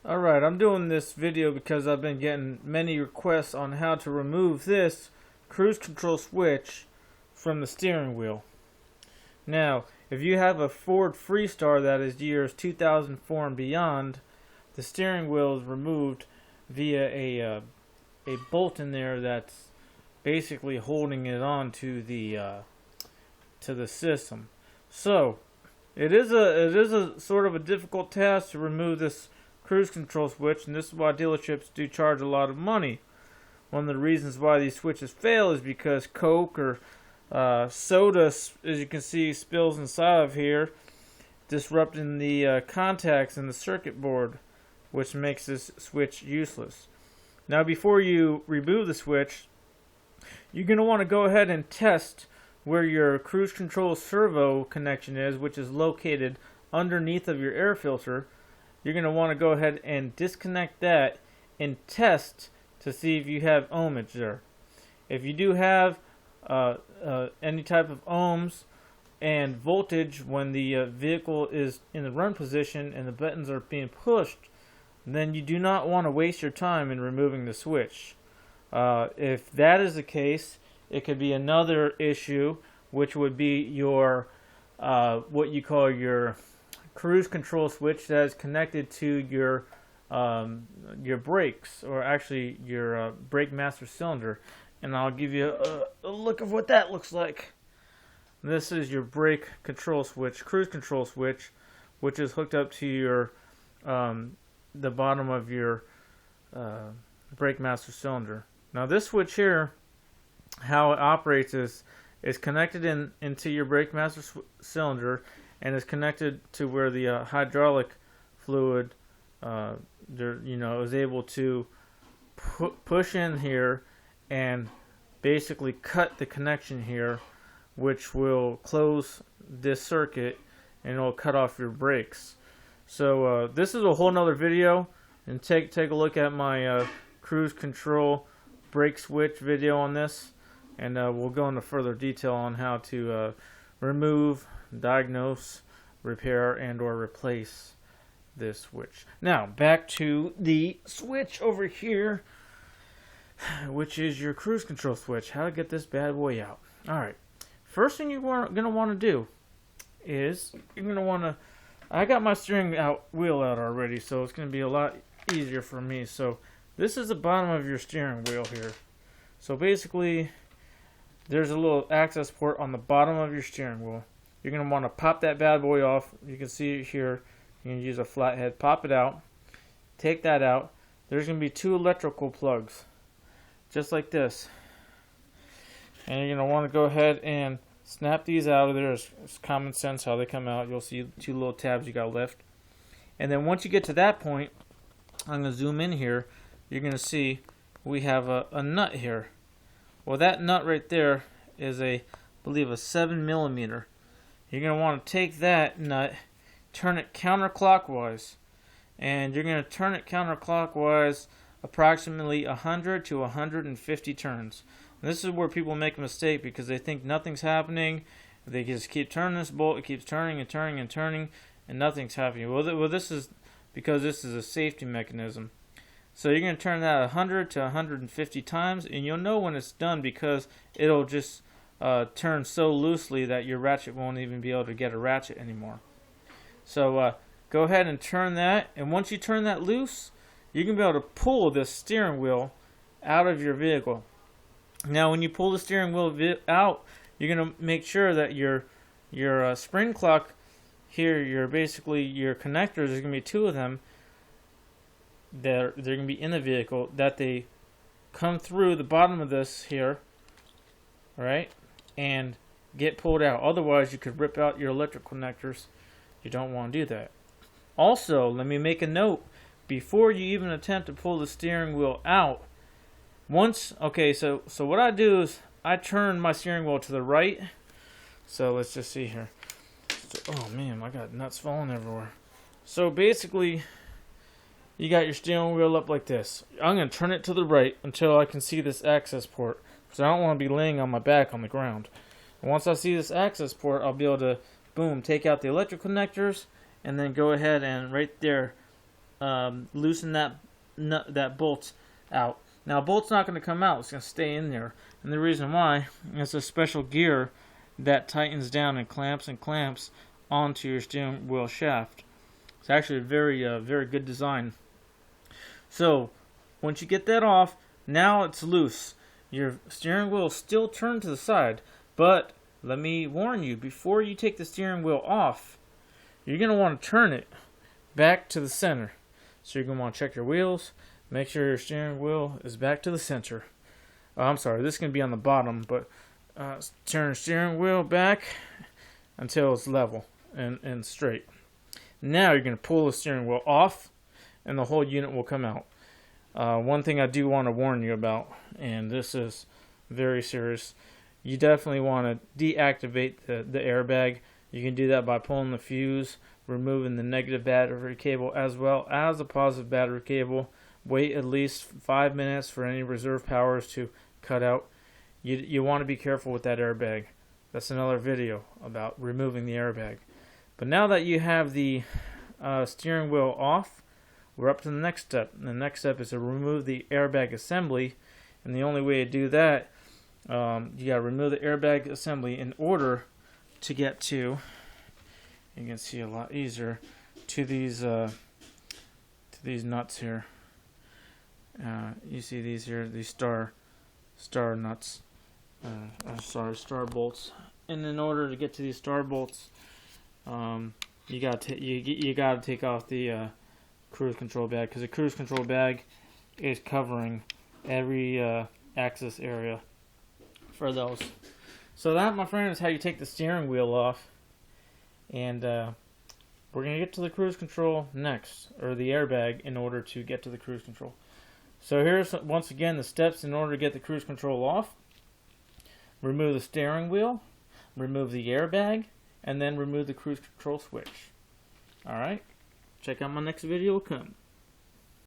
Alright, I'm doing this video because I've been getting many requests on how to remove this cruise control switch from the steering wheel. Now, if you have a Ford Freestar that is years 2004 and beyond, the steering wheel is removed via a bolt in there that's basically holding it on to the system. So, it is a sort of a difficult task to remove this cruise control switch, and this is why dealerships do charge a lot of money. One of the reasons why these switches fail is because Coke or soda, as you can see, spills inside of here, disrupting the contacts in the circuit board, which makes this switch useless. Now, before you remove the switch, you're going to want to go ahead and test where your cruise control servo connection is, which is located underneath of your air filter. You're going to want to go ahead and disconnect that and test to see if you have ohmage there. If you do have any type of ohms and voltage when the vehicle is in the run position and the buttons are being pushed, then you do not want to waste your time in removing the switch. If that is the case, it could be another issue, which would be your what you call your cruise control switch that is connected to your brakes, or actually your brake master cylinder. And I'll give you a look of what that looks like. This is your brake control switch, cruise control switch, which is hooked up to your the bottom of your brake master cylinder. Now this switch here, how it operates is connected into your brake master cylinder, and is connected to where the hydraulic fluid is able to push in here and basically cut the connection here, which will close this circuit and it'll cut off your brakes. So this is a whole nother video, and take a look at my cruise control brake switch video on this, and we'll go into further detail on how to remove, diagnose, repair, and or replace this switch. Now back to the switch over here, which is your cruise control switch. How to get this bad boy out. Alright, first thing you're going to want to do is you're going to want to, I got my steering wheel out already, so it's going to be a lot easier for me. So this is the bottom of your steering wheel here. So basically there's a little access port on the bottom of your steering wheel. You're going to want to pop that bad boy off. You can see it here. You can use a flathead. Pop it out. Take that out. There's going to be two electrical plugs, just like this. And you're going to want to go ahead and snap these out of there. It's common sense how they come out. You'll see two little tabs you got to lift. And then once you get to that point, I'm going to zoom in here. You're going to see we have a nut here. Well, that nut right there is I believe a 7mm. You're going to want to take that nut, turn it counterclockwise, and you're going to turn it counterclockwise approximately 100 to 150 turns. And this is where people make a mistake because they think nothing's happening. They just keep turning this bolt, it keeps turning and turning and turning, and nothing's happening. Well, this is because this is a safety mechanism. So you're going to turn that 100 to 150 times, and you'll know when it's done because it'll just turn so loosely that your ratchet won't even be able to get a ratchet anymore. So go ahead and turn that, and once you turn that loose, you're going to be able to pull this steering wheel out of your vehicle. Now when you pull the steering wheel out, you're going to make sure that your spring clock here, your connectors, there's going to be two of them. They're going to be in the vehicle, that they come through the bottom of this here, right, and get pulled out. Otherwise you could rip out your electrical connectors. You don't want to do that. Also, let me make a note before you even attempt to pull the steering wheel out. So what I do is I turn my steering wheel to the right. So let's just see here. Oh man, I got nuts falling everywhere. So basically, you got your steering wheel up like this. I'm going to turn it to the right until I can see this access port, because I don't want to be laying on my back on the ground. And once I see this access port, I'll be able to, boom, take out the electrical connectors, and then go ahead and right there loosen that bolt out. Now, bolt's not going to come out; it's going to stay in there. And the reason why is a special gear that tightens down and clamps onto your steering wheel shaft. It's actually a very good design. So, once you get that off, now it's loose. Your steering wheel is still turned to the side, but let me warn you, before you take the steering wheel off, you're going to want to turn it back to the center. So you're going to want to check your wheels, make sure your steering wheel is back to the center. I'm sorry, this is going to be on the bottom, but turn the steering wheel back until it's level and straight. Now you're going to pull the steering wheel off, and the whole unit will come out. One thing I do want to warn you about, and this is very serious, you definitely want to deactivate the airbag. You can do that by pulling the fuse, removing the negative battery cable as well as the positive battery cable. Wait at least 5 minutes for any reserve powers to cut out. You want to be careful with that airbag. That's another video about removing the airbag. But now that you have the steering wheel off, we're up to the next step. And the next step is to remove the airbag assembly. And the only way to do that, you got to remove the airbag assembly in order to get to, you can see a lot easier, to these nuts here. You see these here, these star nuts. Star bolts. And in order to get to these star bolts, you gotta take off the cruise control bag, because the cruise control bag is covering every access area for those. So that, my friend, is how you take the steering wheel off. And we're going to get to the cruise control next, or the airbag, in order to get to the cruise control. So here's, once again, the steps in order to get the cruise control off. Remove the steering wheel, remove the airbag, and then remove the cruise control switch. Alright, check out my next video will come.